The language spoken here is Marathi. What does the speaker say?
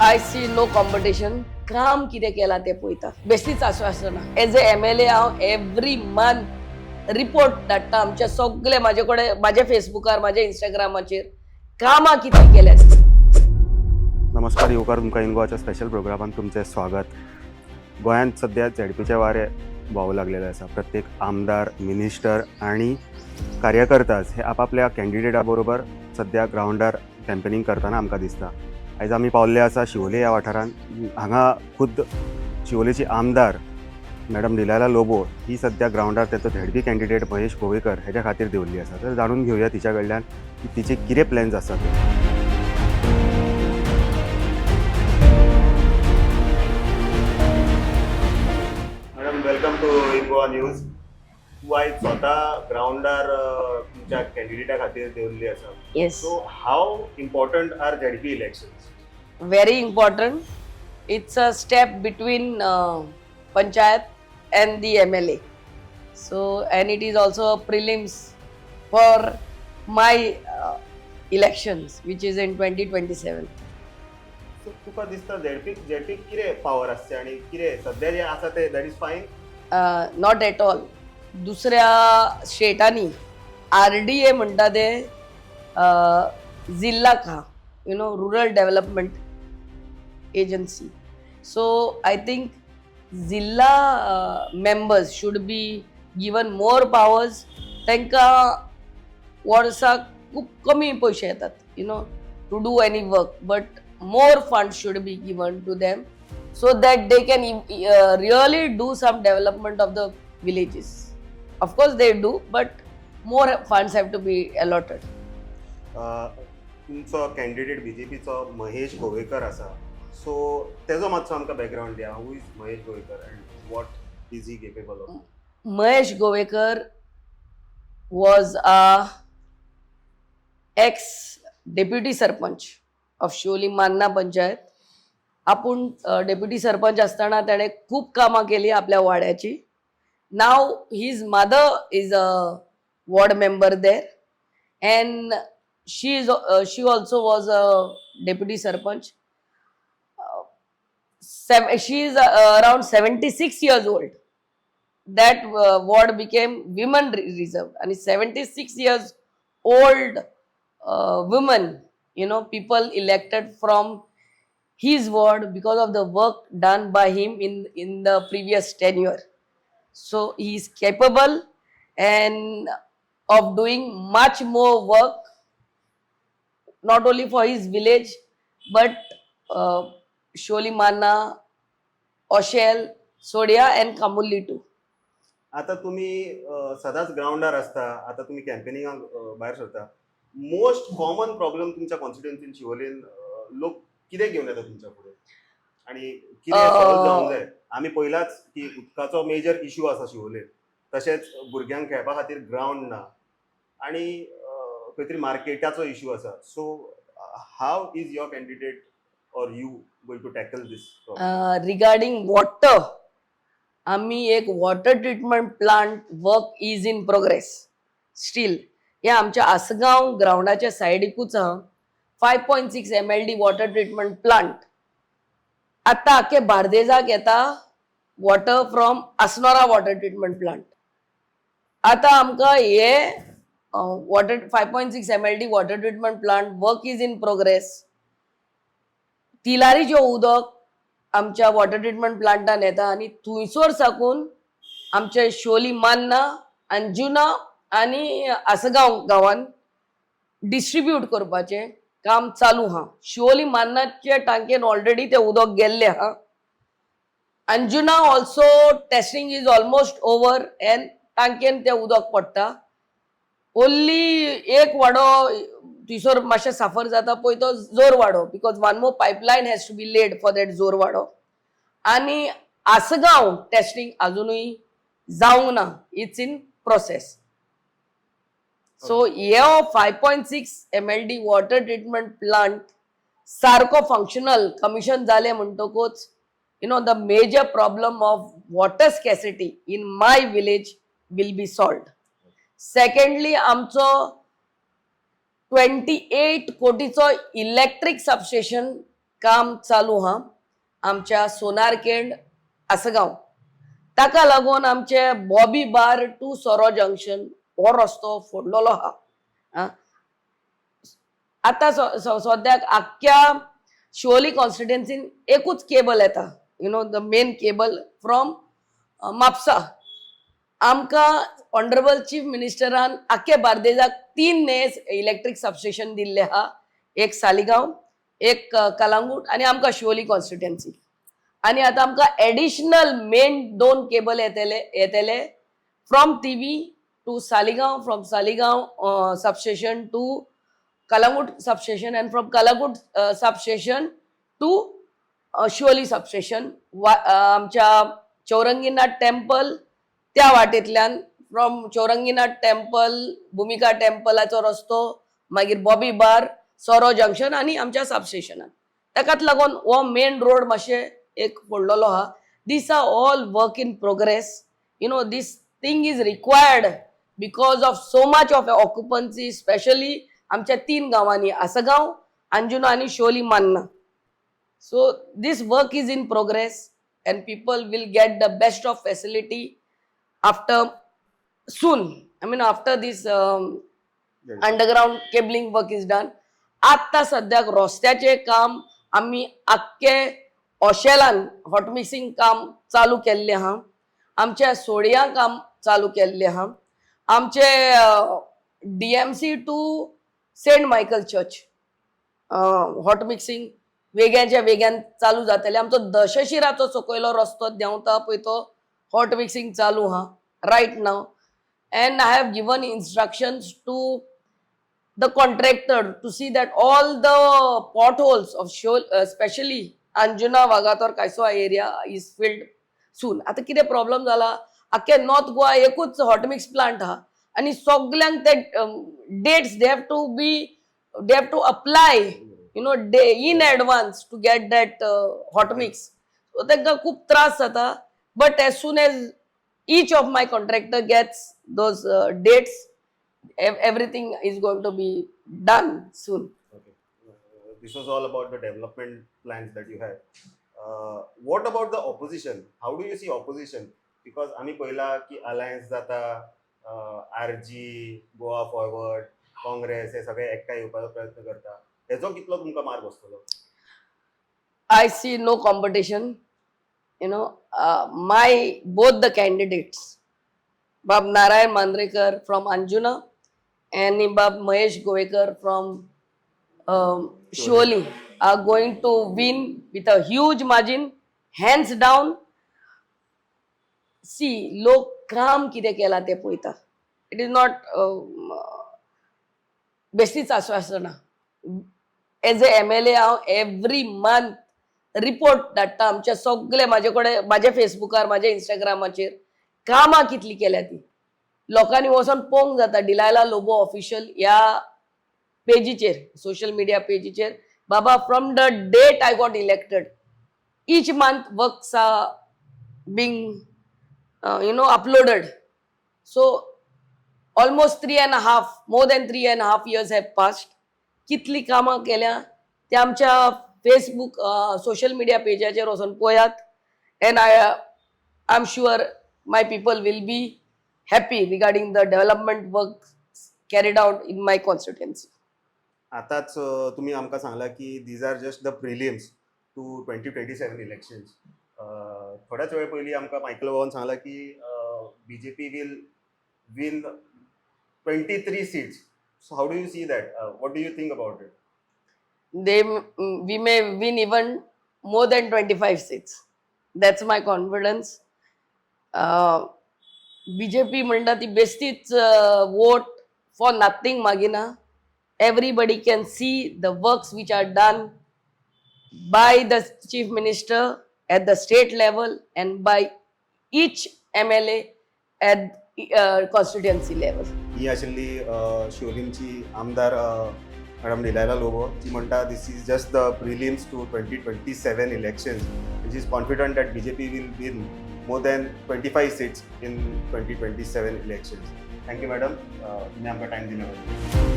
I C no competition. काम कितें केला ते पळयता. बेश्टीच आश्वासना. एज ए MLA हांव एवरी मंथ रिपोर्ट धाडटा आमच्या सगळे माझे कडेन माझ्या फेसबुकार माझ्या इंस्टाग्रामाचेर कामां कितें केल्यात. नमस्कार युवकार, तुमकां इन गोवाच्या स्पेशल प्रोग्रामान तुमचें स्वागत. गोंयांत सध्या झेडपीचे वारे व्हांवू लागलेले आसा. प्रत्येक आमदार, मिनिस्टर आनी कार्यकर्ताच हे आपापल्या कॅन्डिडेटा बरोबर सध्या ग्राउंडार कॅम्पेनिंग करतना आमकां दिसता. आयज आमी पावल्ले आसा शिवोले ह्या वाठारांत. हांगा खुद्द शिवोलेची आमदार मॅडम डिलायला लोबो ही सध्या ग्राउंडार तेचो झेडपी कॅन्डिडेट महेश गोवेकर हेच्या खातीर देवल्ली आसा. तर जाणून घेवया तिच्या कडल्यान की तिचे कितें प्लॅन्स आसात. Madam, welcome to in Goa news. तू आयज स्वता ग्राउंडार तुमच्या कॅन्डिडेटा खातीर देवल्ली आसा. Yes, so how important are ZP elections? very important. It's a step between panchayat and the MLA. So, and it is also a prelims for my elections, which is in 2027. So तुका दिसता झेडपी कितें पावर आसचे आनी कितें सध्या जे आसा ते दॅट इज फायन? Not at all. दुसऱ्या स्टेटांनी RDA म्हणटा ते जिल्हा खा, rural development agency. So I think Zilla members should be given more powers. तांकां वर्साक खूब कमी पयशे येतात to do any work, but more funds should be given to them so that they can really do some development of the villages. Of course they do, but more funds have to be allotted. तुमचो कॅन्डिडेट BJPचो महेश गोवेकर आसा. सो तेजो मातसो आमकां बॅकग्रावंड दिया. Who is Mahesh Govekar and what is he capable of? Mahesh Govekar was a ex-deputy sarpanch of Siolim Anjuna panchayat. आपण डेप्युटी सरपंच असताना त्याने खूप कामं केली आपल्या वाड्याची. नाव his mother is a ward member there and she also was a deputy sarpanch. She is around 76 years old. That ward became women reserved, and 76 years old women, people elected from his ward because of the work done by him in the previous tenure. So he is capable and of doing much more work, not only for his village but Siolim Anjuna, Oshel, Sodia and Kamulli too. आता तुम्ही सदांच ग्राउंडार आसता. आता तुम्ही कॅम्पेनिंगाक भायर सरता. मोस्ट कॉमन प्रॉब्लेम तुमच्या कॉन्स्टिट्युएन्सीन शिवोलेन लोक कितें घेवन येता तुमच्या फुडें आनी कितें सॉल्व जावंक जाय? आमी पयलाच की उदकाचो मेजर इश्यू आसा शिवोलेन. तशेंच भुरग्यांक खेळपा खातीर ग्राउंड ना आनी खंय तरी मार्केटाचो इश्यू आसा. So how is your candidate are you going to tackle this problem? Regarding water, आम्ही एक water treatment plant work is in progress still. या आमच्या आसगांव ग्राउंडाच्या सायडीकूच 5.6 MLD वॉटर ट्रीटमेंट प्लांट. आता आखे बार्देजाक येता water from Assonora water treatment plant. आता आमकां हे water 5.6 MLD water treatment plant work is in progress. Tillari जो उदक आमच्या वॉटर ट्रीटमेंट प्लांटान येता आनी थंयसर साकून आमच्या शोलीम अंजुना, अंजुना आनी आसगांव गांवांत डिस्ट्रीब्यूट करपाचें काम चालू आहा. शोलीम अंजुनाच्या टांकेन ऑलरेडी ते उदक गेल्ले आहा. Anjuna also testing is almost over and टांकेन ते उदक पडटा. ओन्ली एक वाडो थंयसर मातशें साफर जाता पळय तो जोर वाडो, because one more pipeline has to be laid for that जोर वाडो. आनी आसगांव टेस्टिंग अजुनूय जावंक ना. It's in process. सो ह्यो 5.6 MLD वॉटर ट्रीटमेंट प्लांट सारको फंक्शनल कमिशन जाले म्हणटकूच the major problem of water scarcity in my village will be solved. Secondly आमचो 28 कोटीचो इलेक्ट्रिक सबस्टेशन काम चालू हा आमच्या सोनारखेड आसगांव. ताका लागून आमचे बॉबी बार टू सोरो जंक्शन हो रस्तो फोडलेलो हा. आता सद्याक आख्ख्या शिवोली कॉन्स्टिट्युएन्सीन एकूच केबल येता, the main cable from Mapusa. आमकां ऑनरेबल चीफ मिनिस्टरान आख्खे बार्देजाक 3 नेस इलेक्ट्रीक सबस्टेशन दिल्ले हा, एक सालिगांव, एक कलांगूट आणि आमकां शिवोली कॉन्स्टिट्युएन्सी. आणि आता आमकां एडिशनल मेन 2 केबल येतले from TV to Saligao, from Saligao substation to Calangute substation, and from Calangute substation to Siolim substation. आमच्या चौरंगीनाथ टेम्पल त्या वाटेंतल्यान फ्रॉम चौरंगीनाथ टेम्पल, भूमिका टेम्पलाचो रस्तो, मागीर बॉबी बार, सोरो जंक्शन आणि आमच्या सबस्टेशनान. ताकाच लागून हो मेन रोड मातशे एक फोडलेलो हा. These are all work in progress. This thing is required because of so much of occupancy, specially आमच्या 3 गावांनी आसगांव, अंजुना आणि शिवोली मान्ना. So this work is in progress and people will get the best of facility after soon. I mean after this underground cabling work is done. आता सध्याक रस्त्याचे काम आम्ही आख्खे ओशेलान हॉट मिक्सिंग काम चालू केल्ले हा. आमच्या सोडिया काम चालू केल्ले हा. आमचे DMC to Saint Michael church hot mixing वेग्याच्या वेग्यान चालू जातले. आमचो दशशिराचो सकयलो रस्तो देंवता पळय तो हॉट मिक्सिंग चालू हा रायट नाव. And I have given instructions to the contractor to see that all the potholes of especially Anjuna Vagator Kaisoa area is filled soon. आता किती प्रॉब्लेम झाला, अख्खे नॉर्थ गोवा एकूच हॉट मिक्स प्लांट हा आणि सगळ्यांक ते dates they have to apply in advance to get that hot mix. So तांकां खूप त्रास जाता. But as soon as each of my contractor gets those dates, everything is going to be done soon. Okay. This was all about the development plans that you had. What about the opposition? How do you see opposition? Because आम्ही पहिला की अलायन्स जाता, RG, गोवा फॉरवर्ड, काँग्रेस हे सगळे एकठांय येवपाचो प्रयत्न करता. हेजो कितलो तुमकां मार्ग बसतलो? I see no competition. Both the candidates, Bab Narayan Mandrekar from Anjuna and Bab Mahesh Govekar from Siolim are going to win with a huge margin, hands down. See, लोक काम कितें केला ते पळयता. It is not बेश्टीच आश्वासना. एज ए MLA हांव एवरी मंथ रिपोर्ट धाडटा आमच्या सगळे माझ्या फेसबुकार, माझ्या इंस्टाग्रामाचेर कामां कितली केल्या ती. लोकांनी वचून पळोवंक जाता डिलायला लोबो ऑफिशियल ह्या पेजीचेर, सोशल मिडिया पेजीचेर. बाबा, from the date I got elected, each month works are being uploaded. So almost more than 3.5 years have passed. कितली कामां केल्या ते आमच्या फेसबुक सोशल मिडिया पेजाचेर वचून पळयात. End I am sure my people will be happy regarding the development work carried out in my constituency. आताच तुम्ही आमकां सांगला की these are just the prelims to 2027 elections. थोड्याच वेळ पयलीं आमकां मायकल बाबान सांगला की BJP will win 23 seats. So how do you see that? What do you think about it? We may win even more than 25 seats. That's my confidence. BJP म्हणटा ती बेश्टीच vote for nothing मागिना. Everybody can see the works which are done by the chief minister at the state level and by each MLA at constituency level. ही आशिल्ली शिवोलीमची आमदार मॅडम डिलायला लोबो. ती म्हणटा this is just the prelims to 2027 elections, which is confident that BJP will win more than 25 seats in 2027 elections. Thank you, madam. तुम्ही आमकां टाइम दिला.